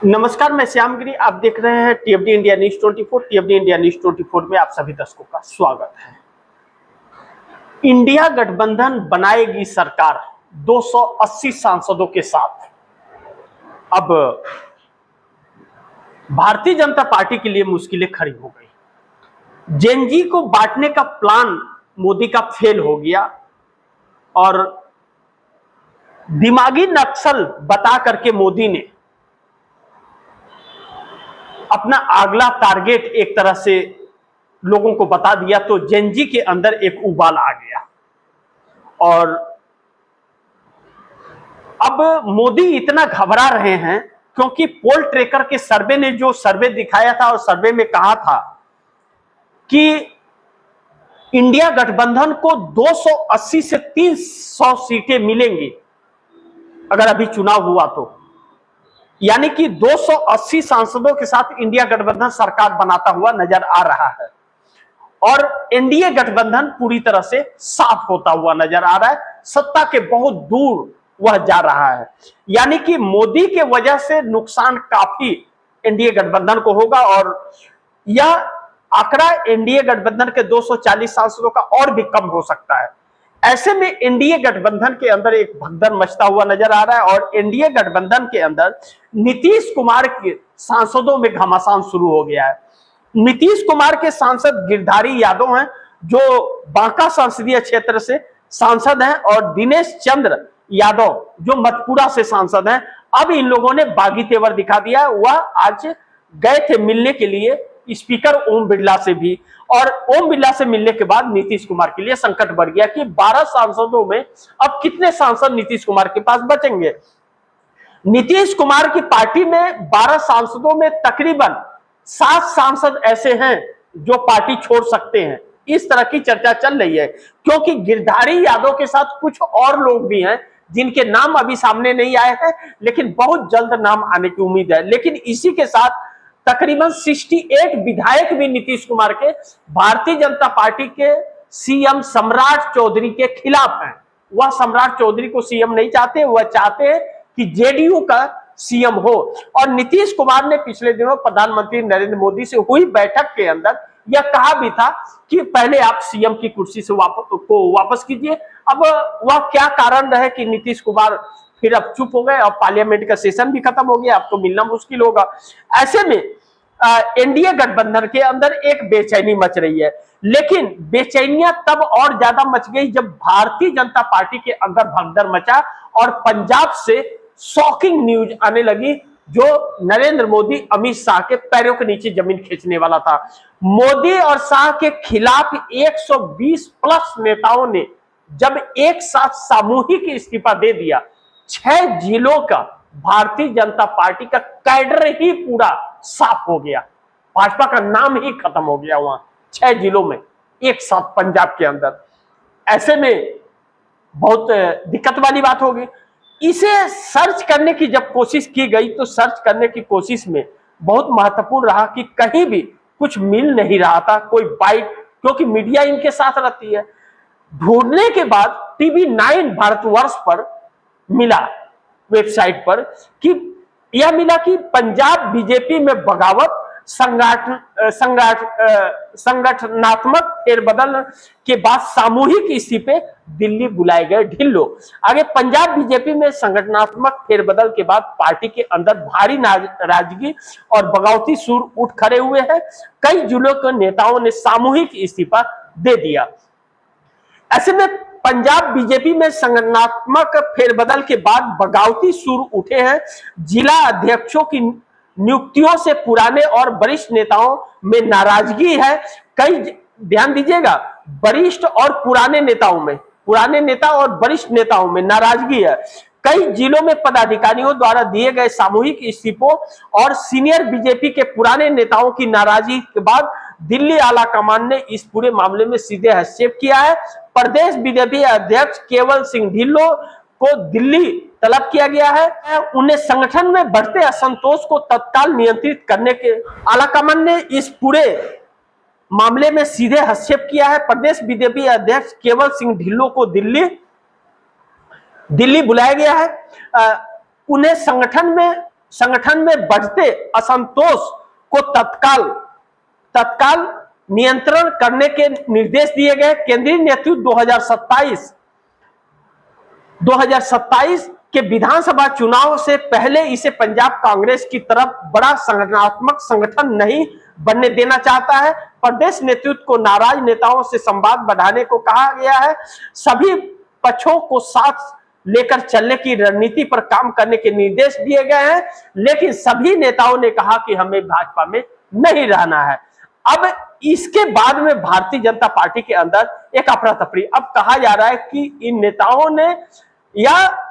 नमस्कार, मैं श्याम गिरी। आप देख रहे हैं टीएफडी इंडिया न्यूज 24। टीएफडी इंडिया न्यूज 24 में आप सभी दर्शकों का स्वागत है। इंडिया गठबंधन बनाएगी सरकार 280 सांसदों के साथ। अब भारतीय जनता पार्टी के लिए मुश्किलें खड़ी हो गई। जेएनजी को बांटने का प्लान मोदी का फेल हो गया और दिमागी नक्सल बता करके मोदी ने अपना अगला टारगेट एक तरह से लोगों को बता दिया, तो जेएनजी के अंदर एक उबाल आ गया। और अब मोदी इतना घबरा रहे हैं क्योंकि पोल ट्रैकर के सर्वे ने जो सर्वे दिखाया था और सर्वे में कहा था कि इंडिया गठबंधन को 280 से 300 सीटें मिलेंगी अगर अभी चुनाव हुआ तो, यानी कि 280 सांसदों के साथ इंडिया गठबंधन सरकार बनाता हुआ नजर आ रहा है और एनडीए गठबंधन पूरी तरह से साफ होता हुआ नजर आ रहा है। सत्ता के बहुत दूर वह जा रहा है, यानी कि मोदी के वजह से नुकसान काफी एनडीए गठबंधन को होगा और यह आंकड़ा एनडीए गठबंधन के 240 सांसदों का और भी कम हो सकता है। ऐसे में एनडीए गठबंधन के अंदर एक भगदड़ मचता हुआ नजर आ रहा है और एनडीए गठबंधन के अंदर नीतीश कुमार के सांसदों में घमासान शुरू हो गया है। नीतीश कुमार के सांसद गिरधारी यादव हैं जो बांका संसदीय क्षेत्र से सांसद हैं और दिनेश चंद्र यादव जो मधुपुरा से सांसद हैं। अब इन लोगों ने बागी तेवर दिखा दिया। वह आज गए थे मिलने के लिए स्पीकर ओम बिरला से भी, और ओम बिरला से मिलने के बाद नीतीश कुमार के लिए संकट बढ़ गया कि 12 सांसदों में अब कितने सांसद नीतीश कुमार के पास बचेंगे। नीतीश कुमार की पार्टी में 12 सांसदों में तकरीबन 7 सांसद ऐसे हैं जो पार्टी छोड़ सकते हैं। इस तरह की चर्चा चल रही है क्योंकि गिरधारी यादव के साथ कुछ और लोग भी हैं जिनके नाम अभी सामने नहीं आए हैं, लेकिन बहुत जल्द नाम आने की उम्मीद है। लेकिन इसी के साथ तकरीबन 68 विधायक भी नीतीश कुमार के भारतीय जनता पार्टी के सीएम सम्राट चौधरी के खिलाफ हैं। वह सम्राट चौधरी को सीएम नहीं चाहते, वह चाहते हैं कि जेडीयू का सीएम हो। और नीतीश कुमार ने पिछले दिनों प्रधानमंत्री नरेंद्र मोदी से हुई बैठक के अंदर यह कहा भी था कि पहले आप सीएम की कुर्सी से वापस कीजिए। अब वह क्या कारण रहे कि नीतीश कुमार फिर अब चुप हो गए। अब पार्लियामेंट का सेशन भी खत्म हो गया, अब तो मिलना मुश्किल होगा। ऐसे में एनडीए गठबंधन के अंदर एक बेचैनी मच रही है, लेकिन बेचैनियां तब और ज्यादा मच गई जब भारतीय जनता पार्टी के अंदर भगदड़ मचा और पंजाब से शॉकिंग न्यूज आने लगी जो नरेंद्र मोदी अमित शाह के पैरों के नीचे जमीन खींचने वाला था। मोदी और शाह के खिलाफ 120 प्लस नेताओं ने जब एक साथ सामूहिक इस्तीफा दे दिया, 6 जिलों का भारतीय जनता पार्टी का कैडर ही पूरा साफ हो गया। भाजपा का नाम ही खत्म हो गया वहां 6 जिलों में एक साथ पंजाब के अंदर। ऐसे में बहुत दिक्कत वाली बात होगी। इसे सर्च करने की जब कोशिश की गई तो सर्च करने की कोशिश में बहुत महत्वपूर्ण रहा कि कहीं भी कुछ मिल नहीं रहा था, कोई बाइट, क्योंकि मीडिया इनके साथ रहती है। ढूंढने के बाद टीवी 9 भारतवर्ष पर मिला, वेबसाइट पर, कि यह मिला कि पंजाब बीजेपी में बगावत, संगठनात्मक फेरबदल के बाद सामूहिक इस्तीफे, दिल्ली बुलाए गए ढिल्लो। आगे पंजाब बीजेपी में संगठनात्मक फेरबदल के बाद पार्टी के अंदर भारी नाराजगी और बगावती सुर उठ खड़े हुए हैं। कई जिलों के नेताओं ने सामूहिक इस्तीफा दे दिया। ऐसे में पंजाब बीजेपी में संगठनात्मक फेरबदल के बाद बगावती सुर उठे हैं। जिला अध्यक्षों की नियुक्तियों से पुराने और वरिष्ठ नेताओं में नाराजगी है। कई, ध्यान दीजिएगा, वरिष्ठ और पुराने नेताओं में, पुराने नेता और वरिष्ठ नेताओं में नाराजगी है। कई जिलों में पदाधिकारियों द्वारा दिए गए सामूहिक इस्तीफों और सीनियर बीजेपी के पुराने नेताओं की नाराजगी के बाद दिल्ली आला कमान ने इस पूरे मामले में सीधे हस्तक्षेप किया है। प्रदेश बीजेपी अध्यक्ष केवल सिंह ढिल्लों को दिल्ली तलब किया गया है। उन्हें संगठन में बढ़ते असंतोष को तत्काल नियंत्रित करने के आलाकमान ने इस पूरे मामले में सीधे हस्तक्षेप किया है। प्रदेश बीजेपी अध्यक्ष केवल सिंह ढिल्लों को दिल्ली बुलाया गया है। उन्हें संगठन में संगठन में बढ़ते असंतोष को तत्काल नियंत्रण करने के निर्देश दिए गए। केंद्रीय नेतृत्व 2027 के विधानसभा चुनाव से पहले इसे पंजाब कांग्रेस की तरफ बड़ा संगठनात्मक संगठन नहीं बनने देना चाहता है। प्रदेश नेतृत्व को नाराज नेताओं से संवाद बढ़ाने को कहा गया है। सभी पक्षों को साथ लेकर चलने की रणनीति पर काम करने के निर्देश दिए गए हैं, लेकिन सभी नेताओं ने कहा कि हमें भाजपा में नहीं रहना है। अब इसके बाद में भारतीय जनता पार्टी के अंदर एक अफरा तफरी। अब कहा जा रहा है कि इन नेताओं ने या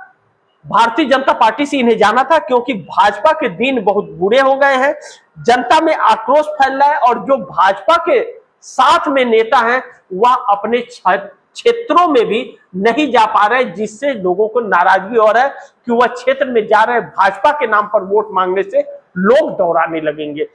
भारतीय जनता पार्टी से इन्हें जाना था, क्योंकि भाजपा के दिन बहुत बुरे हो गए हैं, जनता में आक्रोश फैल रहा है और जो भाजपा के साथ में नेता हैं वह अपने क्षेत्रों में भी नहीं जा पा रहे, जिससे लोगों को नाराजगी हो रहा है कि वह क्षेत्र में जा रहे हैं, भाजपा के नाम पर वोट मांगने से लोग दौड़ाने लगेंगे।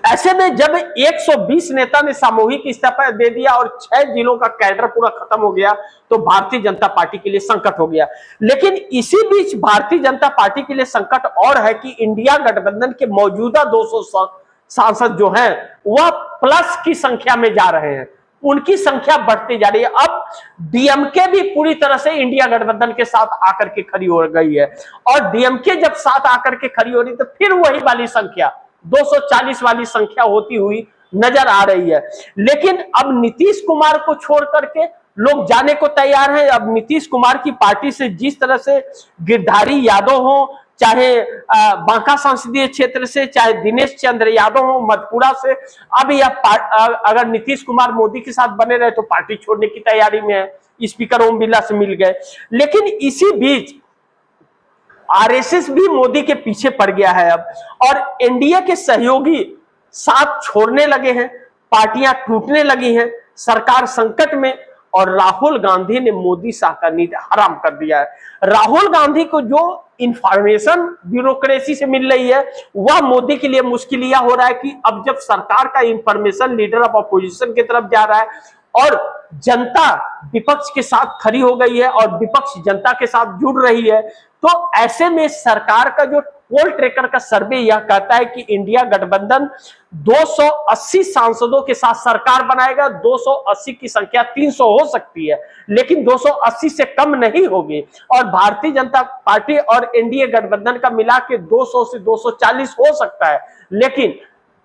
ऐसे में जब 120 नेता ने सामूहिक इस्तीफा दे दिया और 6 जिलों का कैडर पूरा खत्म हो गया, तो भारतीय जनता पार्टी के लिए संकट हो गया। लेकिन इसी बीच भारतीय जनता पार्टी के लिए संकट और है कि इंडिया गठबंधन के मौजूदा 200 सांसद जो हैं वह प्लस की संख्या में जा रहे हैं, उनकी संख्या बढ़ती जा रही है। अब डीएमके भी पूरी तरह से इंडिया गठबंधन के साथ आकर के खड़ी हो गई है, और डीएमके जब साथ आकर के खड़ी हो रही तो फिर वही वाली संख्या 240 वाली संख्या होती हुई नजर आ रही है। लेकिन अब नीतीश कुमार को छोड़ करके लोग जाने को तैयार हैं। अब नीतीश कुमार की पार्टी से जिस तरह से गिरधारी यादव हो, चाहे बांका संसदीय क्षेत्र से, चाहे दिनेश चंद्र यादव हो मधुपुरा से, अब यह अगर नीतीश कुमार मोदी के साथ बने रहे तो पार्टी छोड़ने की तैयारी में है। स्पीकर ओम बिरला से मिल गए। लेकिन इसी बीच आरएसएस भी मोदी के पीछे पड़ गया है अब, और एनडीए के सहयोगी साथ छोड़ने लगे हैं, पार्टियां टूटने लगी हैं, सरकार संकट में, और राहुल गांधी ने मोदी शाह का नीति हराम कर दिया है। राहुल गांधी को जो इंफॉर्मेशन ब्यूरोक्रेसी से मिल रही है वह मोदी के लिए मुश्किल यह हो रहा है कि अब जब सरकार का इंफॉर्मेशन लीडर ऑफ अपोजिशन की तरफ जा रहा है और जनता विपक्ष के साथ खड़ी हो गई है और विपक्ष जनता के साथ जुड़ रही है, तो ऐसे में सरकार का जो पोल ट्रैकर का सर्वे यह कहता है कि इंडिया गठबंधन 280 सांसदों के साथ सरकार बनाएगा। 280 की संख्या 300 हो सकती है, लेकिन 280 से कम नहीं होगी, और भारतीय जनता पार्टी और एनडीए गठबंधन का मिला के 200 से 240 हो सकता है, लेकिन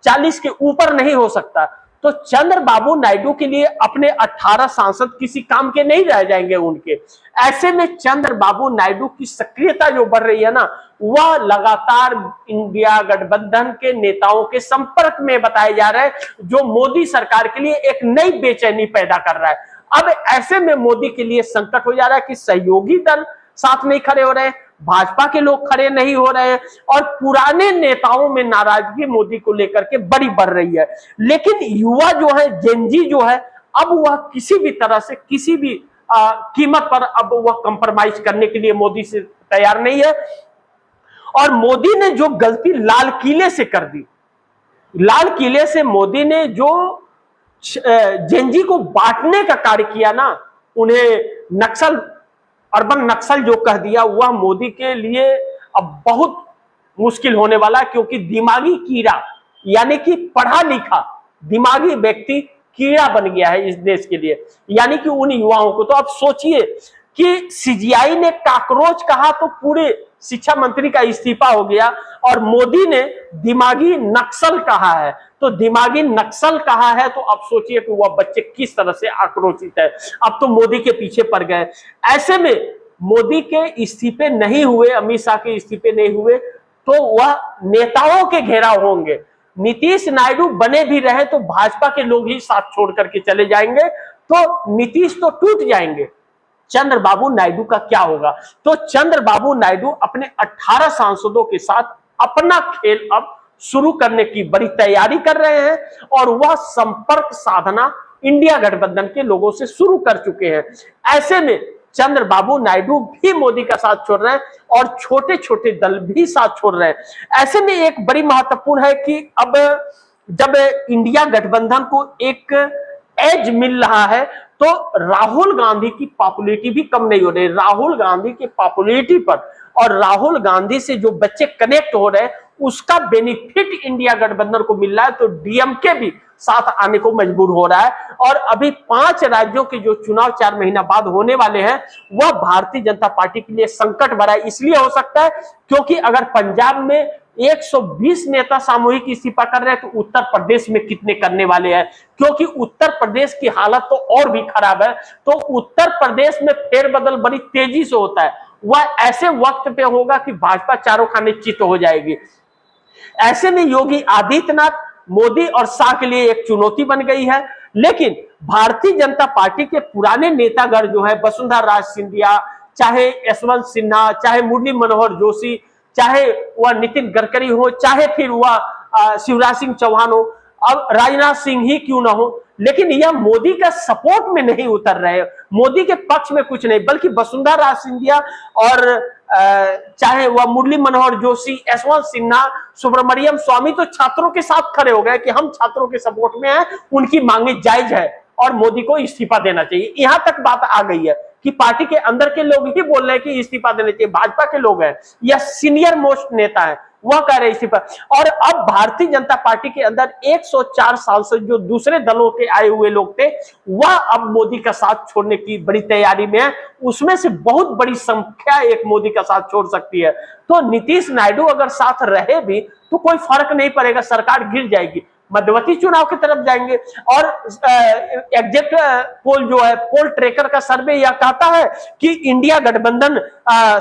40 के ऊपर नहीं हो सकता। तो चंद्रबाबू नायडू के लिए अपने 18 सांसद किसी काम के नहीं रह जाएंगे उनके। ऐसे में चंद्रबाबू नायडू की सक्रियता जो बढ़ रही है ना, वह लगातार इंडिया गठबंधन के नेताओं के संपर्क में बताए जा रहे हैं, जो मोदी सरकार के लिए एक नई बेचैनी पैदा कर रहा है। अब ऐसे में मोदी के लिए संकट हो जा रहा है कि सहयोगी दल साथ नहीं खड़े हो रहे हैं, भाजपा के लोग खड़े नहीं हो रहे हैं, और पुराने नेताओं में नाराजगी मोदी को लेकर के बड़ी बढ़ रही है। लेकिन युवा जो है, जेनजी जो है, अब वह किसी भी तरह से किसी भी कीमत पर अब वह कंप्रोमाइज करने के लिए मोदी से तैयार नहीं है। और मोदी ने जो गलती लाल किले से कर दी, लाल किले से मोदी ने जो जेनजी को बांटने का कार्य किया ना, उन्हें नक्सल, अर्बन नक्सल जो कह दिया, वह मोदी के लिए अब बहुत मुश्किल होने वाला है, क्योंकि दिमागी कीड़ा यानी कि पढ़ा लिखा दिमागी व्यक्ति कीड़ा बन गया है इस देश के लिए, यानी कि उन युवाओं को। तो अब सोचिए कि सीजीआई ने काकरोच कहा तो पूरे शिक्षा मंत्री का इस्तीफा हो गया, और मोदी ने दिमागी नक्सल कहा है, तो दिमागी नक्सल कहा है, तो अब सोचिए कि वह बच्चे किस तरह से आक्रोशित है। अब तो मोदी के पीछे पड़ गए। ऐसे में मोदी के इस्तीफे नहीं हुए, अमित शाह के इस्तीफे नहीं हुए, तो वह नेताओं के घेराव होंगे। नीतीश नायडू बने भी रहे तो भाजपा के लोग ही साथ छोड़ करके चले जाएंगे, तो नीतीश तो टूट जाएंगे। चंद्रबाबू नायडू का क्या होगा? तो चंद्रबाबू नायडू अपने 18 सांसदों के साथ अपना खेल अब शुरू करने की बड़ी तैयारी कर रहे हैं, और वह संपर्क साधना इंडिया गठबंधन के लोगों से शुरू कर चुके हैं। ऐसे में चंद्रबाबू नायडू भी मोदी का साथ छोड़ रहे हैं और छोटे छोटे दल भी साथ छोड़ रहे हैं। ऐसे में एक बड़ी महत्वपूर्ण है कि अब जब इंडिया गठबंधन को एक एज मिल रहा है, तो राहुल गांधी की पॉपुलैरिटी भी कम नहीं हो रही। राहुल गांधी की पॉपुलैरिटी पर और राहुल गांधी से जो बच्चे कनेक्ट हो रहे हैं उसका बेनिफिट इंडिया गठबंधन को मिल रहा है, तो डीएमके भी साथ आने को मजबूर हो रहा है। और अभी 5 राज्यों के जो चुनाव 4 महीना बाद होने वाले हैं वह भारतीय जनता पार्टी के लिए संकट भरा है। इसलिए हो सकता है क्योंकि अगर पंजाब में 120 नेता सामूहिक इस्तीफा कर रहे हैं तो उत्तर प्रदेश में कितने करने वाले हैं, क्योंकि उत्तर प्रदेश की हालत तो और भी खराब है। तो उत्तर प्रदेश में फेरबदल बड़ी तेजी से होता है, वह ऐसे वक्त पे होगा कि भाजपा चारों खाने चित हो जाएगी। ऐसे में योगी आदित्यनाथ मोदी और शाह के लिए एक चुनौती बन गई है। लेकिन भारतीय जनता पार्टी के पुराने नेतागण जो है, वसुंधरा राजे सिंधिया, चाहे यशवंत सिन्हा, चाहे मुरली मनोहर जोशी, चाहे वह नितिन गडकरी हो, चाहे फिर वह शिवराज सिंह चौहान हो, अब राजनाथ सिंह ही क्यों ना हो, लेकिन यह मोदी का सपोर्ट में नहीं उतर रहे, मोदी के पक्ष में कुछ नहीं, बल्कि वसुंधरा राजे सिंधिया और चाहे वह मुरली मनोहर जोशी, यशवंत सिन्हा, सुब्रमण्यम स्वामी तो छात्रों के साथ खड़े हो गए कि हम छात्रों के सपोर्ट में हैं, उनकी मांगे जायज है और मोदी को इस्तीफा देना चाहिए। यहां तक बात आ गई है कि पार्टी के अंदर के लोग ही बोल रहे हैं कि इस्तीफा देना चाहिए, भाजपा के लोग हैं या सीनियर मोस्ट नेता है वह कह रहे इस्तीफा। और अब भारतीय जनता पार्टी के अंदर 104 साल से जो दूसरे दलों के आए हुए लोग थे वह अब मोदी का साथ छोड़ने की बड़ी तैयारी में है। उसमें से बहुत बड़ी संख्या एक मोदी का साथ छोड़ सकती है। तो नीतीश नायडू अगर साथ रहे भी तो कोई फर्क नहीं पड़ेगा, सरकार गिर जाएगी, मध्यवर्ती चुनाव की तरफ जाएंगे। और एग्जैक्ट पोल जो है, पोल ट्रेकर का सर्वे यह कहता है कि इंडिया गठबंधन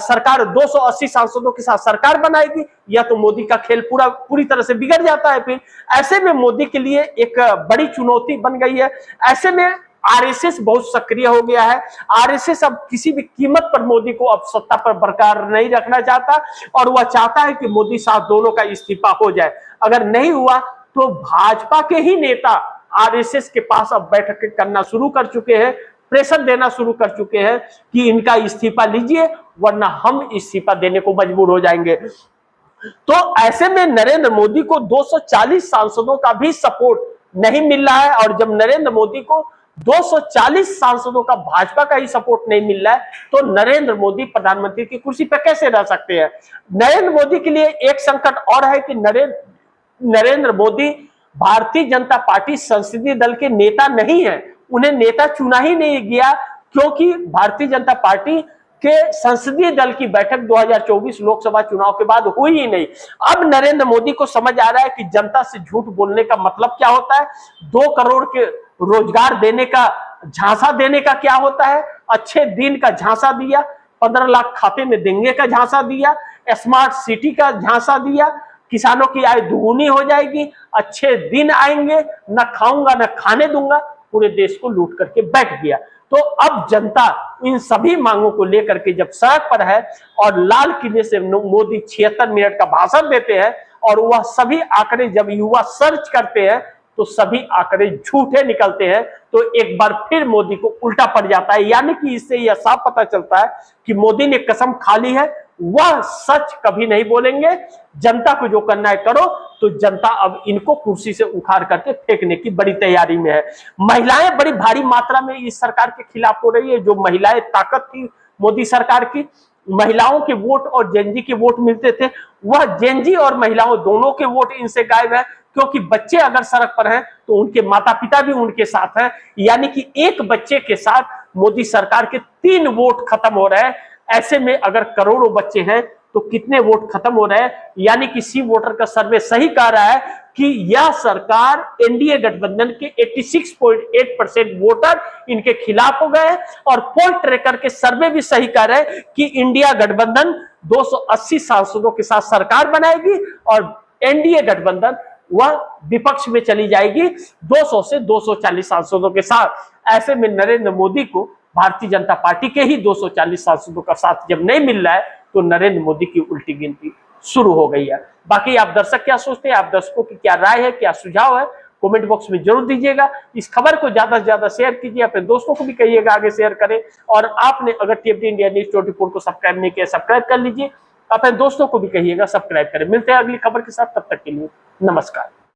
सरकार 280 सांसदों के साथ सरकार बनाएगी, या तो मोदी का खेल पूरी तरह से बिगड़ जाता है। फिर ऐसे में मोदी के लिए एक बड़ी चुनौती बन गई है। ऐसे में आरएसएस बहुत सक्रिय हो गया है। आरएसएस अब किसी भी कीमत पर मोदी को अब सत्ता पर बरकरार नहीं रखना चाहता और वह चाहता है कि मोदी साथ दोनों का इस्तीफा हो जाए। अगर नहीं हुआ तो भाजपा के ही नेता आरएसएस के पास अब बैठकें करना शुरू कर चुके हैं, प्रेशर देना शुरू कर चुके हैं कि इनका इस्तीफा लीजिए वरना हम इस्तीफा देने को मजबूर हो जाएंगे। तो ऐसे में नरेंद्र मोदी को 240 सांसदों का भी सपोर्ट नहीं मिल रहा है। और जब नरेंद्र मोदी को 240 सांसदों का भाजपा का ही सपोर्ट नहीं मिल रहा है तो नरेंद्र मोदी प्रधानमंत्री की कुर्सी पर कैसे रह सकते हैं। नरेंद्र मोदी के लिए एक संकट और है कि नरेंद्र मोदी भारतीय जनता पार्टी संसदीय दल के नेता नहीं है, उन्हें नेता चुना ही नहीं गया क्योंकि भारतीय जनता पार्टी के संसदीय दल की बैठक 2024 लोकसभा चुनाव के बाद हुई ही नहीं। अब नरेंद्र मोदी को समझ आ रहा है कि जनता से झूठ बोलने का मतलब क्या होता है, 2 करोड़ के रोजगार देने का झांसा देने का क्या होता है, अच्छे दिन का झांसा दिया, 15 लाख खाते में देंगे का झांसा दिया, स्मार्ट सिटी का झांसा दिया, किसानों की आय दुगुनी हो जाएगी, अच्छे दिन आएंगे, न खाऊंगा न खाने दूंगा, पूरे देश को लूट करके बैठ गया। तो अब जनता इन सभी मांगों को लेकर के जब सड़क पर है और लाल किले से मोदी 76 मिनट का भाषण देते हैं और वह सभी आंकड़े जब युवा सर्च करते हैं तो सभी आंकड़े झूठे निकलते हैं, तो एक बार फिर मोदी को उल्टा पड़ जाता है। यानी कि इससे यह साफ पता चलता है कि मोदी ने कसम खा ली है, वह सच कभी नहीं बोलेंगे। जनता को जो करना है करो, तो जनता अब इनको कुर्सी से उखाड़ करके फेंकने की बड़ी तैयारी में है। महिलाएं बड़ी भारी मात्रा में इस सरकार के खिलाफ हो रही है। जो महिलाएं ताकत थी मोदी सरकार की, महिलाओं के वोट और जेनजी के वोट मिलते थे, वह जेनजी और महिलाओं दोनों के वोट इनसे गायब है, क्योंकि बच्चे अगर सड़क पर हैं तो उनके माता पिता भी उनके साथ हैं। यानी कि एक बच्चे के साथ मोदी सरकार के 3 वोट खत्म हो रहे हैं। ऐसे में अगर करोड़ों बच्चे हैं तो कितने वोट खत्म हो रहे हैं। यानी कि सी वोटर का सर्वे सही कह रहा है कि यह सरकार एनडीए गठबंधन के 86.8% वोटर इनके खिलाफ हो गए। और पोल ट्रेकर के सर्वे भी सही कह रहे हैं कि इंडिया गठबंधन 280 सांसदों के साथ सरकार बनाएगी और एनडीए गठबंधन वह विपक्ष में चली जाएगी 200 से 240 सांसदों के साथ। ऐसे में नरेंद्र मोदी को भारतीय जनता पार्टी के ही 240 सांसदों का साथ जब नहीं मिल रहा है तो नरेंद्र मोदी की उल्टी गिनती शुरू हो गई है। बाकी आप दर्शक क्या सोचते हैं, आप दर्शकों की क्या राय है, क्या सुझाव है, कमेंट बॉक्स में जरूर दीजिएगा। इस खबर को ज्यादा से ज्यादा शेयर कीजिए, अपने दोस्तों को भी कहिएगा आगे शेयर करें। और आपने अगर टीएफडी इंडिया न्यूज़ 24 को सब्सक्राइब नहीं किया, सब्सक्राइब कर लीजिए, अपने दोस्तों को भी कहिएगा सब्सक्राइब करें। मिलते हैं अगली खबर के साथ, तब तक के लिए नमस्कार।